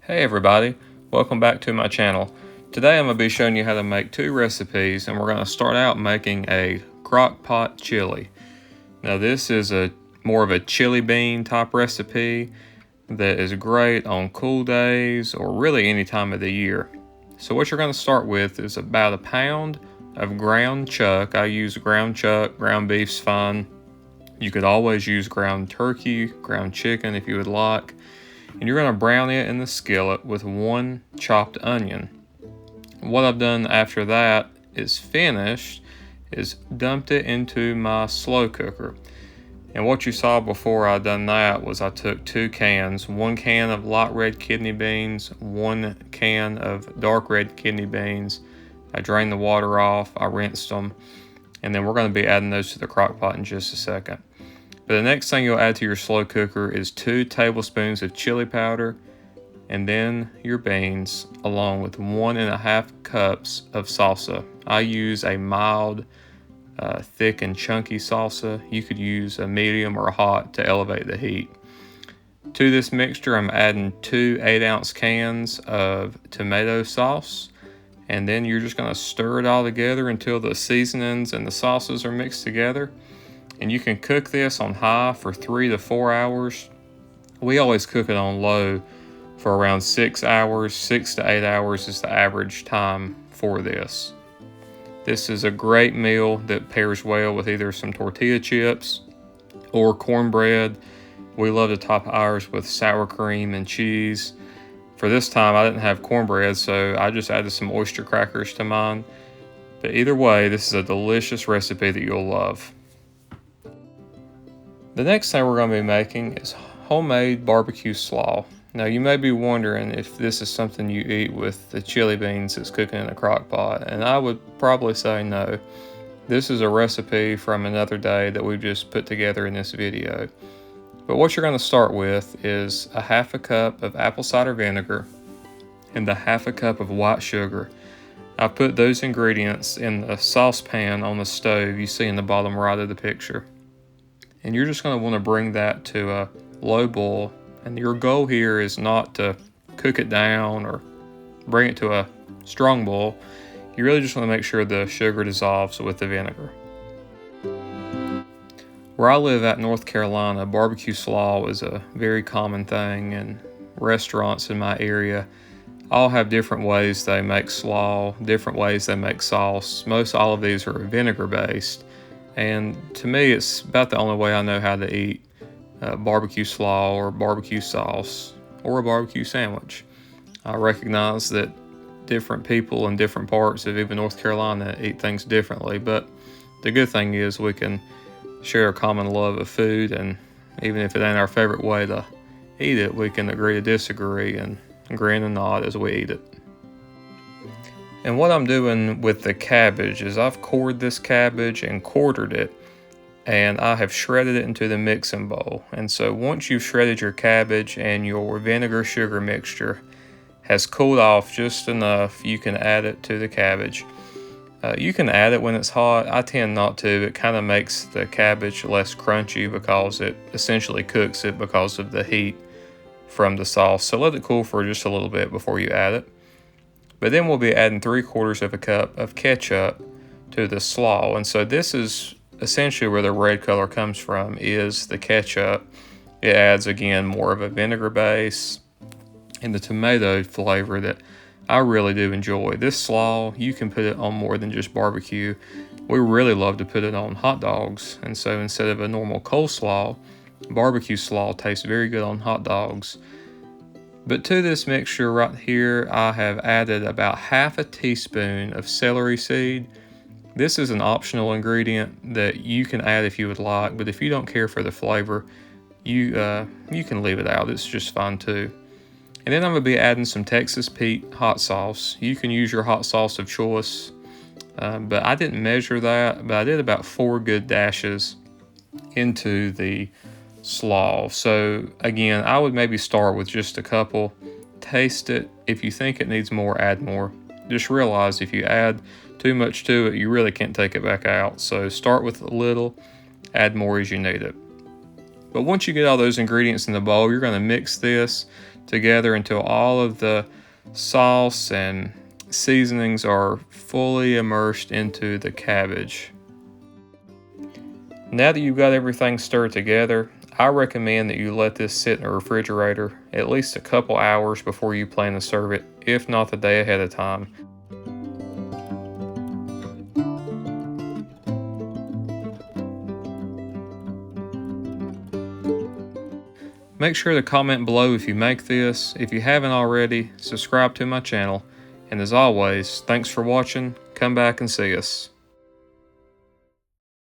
Hey everybody, welcome back to my channel. Today I'm going to be showing you how to make two recipes, and we're going to start out making a crock pot chili. Now this is more of a chili bean type recipe that is great on cool days or really any time of the year. So what you're going to start with is about a pound of ground chuck. I use ground chuck, ground beef's fine. You could always use ground turkey, ground chicken if you would like. And you're going to brown it in the skillet with one chopped onion. What I've done after that is dumped it into my slow cooker. And what you saw before I done that was I took two cans, one can of light red kidney beans, one can of dark red kidney beans. I drained the water off, I rinsed them, and then we're going to be adding those to the crock pot in just a second. But the next thing you'll add to your slow cooker is 2 tablespoons of chili powder, and then your beans, along with 1.5 cups of salsa. I use a mild, thick and chunky salsa. You could use a medium or a hot to elevate the heat. To this mixture, I'm adding 2 8-ounce cans of tomato sauce, and then you're just going to stir it all together until the seasonings and the sauces are mixed together. And you can cook this on high for 3 to 4 hours. We always cook it on low for around 6 hours. 6 to 8 hours is the average time for this. This is a great meal that pairs well with either some tortilla chips or cornbread. We love to top ours with sour cream and cheese. For this time, I didn't have cornbread, so I just added some oyster crackers to mine. But either way, this is a delicious recipe that you'll love. The next thing we're going to be making is homemade barbecue slaw. Now you may be wondering if this is something you eat with the chili beans that's cooking in a crock pot, and I would probably say no. This is a recipe from another day that we've just put together in this video. But what you're going to start with is a 1/2 cup of apple cider vinegar and a 1/2 cup of white sugar. I put those ingredients in the saucepan on the stove you see in the bottom right of the picture. And you're just going to want to bring that to a low boil. And your goal here is not to cook it down or bring it to a strong boil. You really just want to make sure the sugar dissolves with the vinegar. Where I live at North Carolina, barbecue slaw is a very common thing, and restaurants in my area all have different ways they make slaw, different ways they make sauce. Most all of these are vinegar based. And to me, it's about the only way I know how to eat barbecue slaw or barbecue sauce or a barbecue sandwich. I recognize that different people in different parts of even North Carolina eat things differently, but the good thing is we can share a common love of food, and even if it ain't our favorite way to eat it, we can agree to disagree and grin and nod as we eat it. And what I'm doing with the cabbage is I've cored this cabbage and quartered it, and I have shredded it into the mixing bowl. And so once you've shredded your cabbage and your vinegar sugar mixture has cooled off just enough, you can add it to the cabbage. You can add it when it's hot. I tend not to. It kind of makes the cabbage less crunchy because it essentially cooks it because of the heat from the sauce. So let it cool for just a little bit before you add it. But then we'll be adding 3/4 cup of ketchup to the slaw. And so this is essentially where the red color comes from, is the ketchup. It adds, again, more of a vinegar base and the tomato flavor that I really do enjoy. This slaw, you can put it on more than just barbecue. We really love to put it on hot dogs. And so instead of a normal coleslaw, barbecue slaw tastes very good on hot dogs. But to this mixture right here, I have added about 1/2 teaspoon of celery seed. This is an optional ingredient that you can add if you would like, but if you don't care for the flavor, you can leave it out. It's just fine too. And then I'm going to be adding some Texas Pete hot sauce. You can use your hot sauce of choice, but I didn't measure that, but I did about 4 good dashes into the slaw. So again, I would maybe start with just a couple. Taste it. If you think it needs more, add more. Just realize if you add too much to it, you really can't take it back out. So start with a little, add more as you need it. But once you get all those ingredients in the bowl, you're going to mix this together until all of the sauce and seasonings are fully immersed into the cabbage. Now that you've got everything stirred together, I recommend that you let this sit in the refrigerator at least a couple hours before you plan to serve it, if not the day ahead of time. Make sure to comment below if you make this. If you haven't already, subscribe to my channel. And as always, thanks for watching. Come back and see us.